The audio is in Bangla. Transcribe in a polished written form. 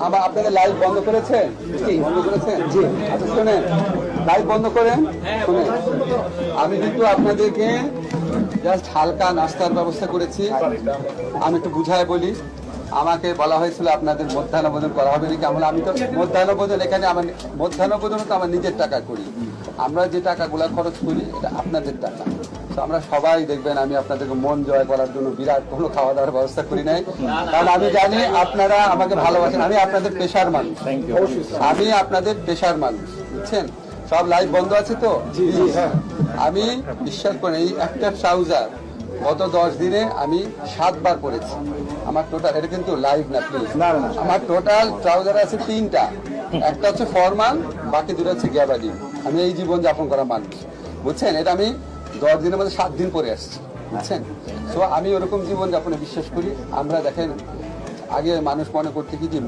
আবার আপনাদের লাইভ বন্ধ করেছেন? বন্ধ করেছেন? জি। আচ্ছা শোনেন, লাইভ বন্ধ করেন। শোনেন, আমি কিন্তু আপনাদেরকে জাস্ট হালকা নাস্তার ব্যবস্থা করেছি। আমি একটু বুঝায় বলি। আমাকে বলা হয়েছিল আপনাদের মধ্যাহ্নভোজন করা হবে নাকি। আমি তো মধ্যাহ্নভোজন এখানে আমার মধ্যাহ্নভোজনও তো আমার নিজের টাকা করি। আমরা যে টাকাগুলো খরচ করি এটা আপনাদের টাকা। তো আমরা সবাই দেখবেন আমি আপনাদেরকে মন জয় করার জন্য বিরাট কোনো খাওয়া দাওয়ার ব্যবস্থা করি নাই, কারণ আমি জানি আপনারা আমাকে ভালোবাসেন। আমি আপনাদের পেশার মানুষ, আমি আপনাদের পেশার মানুষ, বুঝছেন। সব লাইভ বন্ধ আছে তো? আমি বিশ্বাস করি এই একটা ট্রাউজার গত 10 দিনে আমি 7 বার পরেছি। আমার টোটাল, এটা কিন্তু লাইভ না প্লিজ, আমার টোটাল ট্রাউজার আছে 3টা। একটা হচ্ছে ফরমাল, বাকি 2টা হচ্ছে গ্যাবার্ডি। আমি এই জীবন যাপন করা মানুষ, বুঝছেন। এটা আমি 10 দিনের মধ্যে 7 দিন পরে আসছি, বুঝছেন। তো আমি ওরকম জীবন যাপনে বিশ্বাস করি। আমরা দেখেন, আগে মানুষ মনে করতে কি যে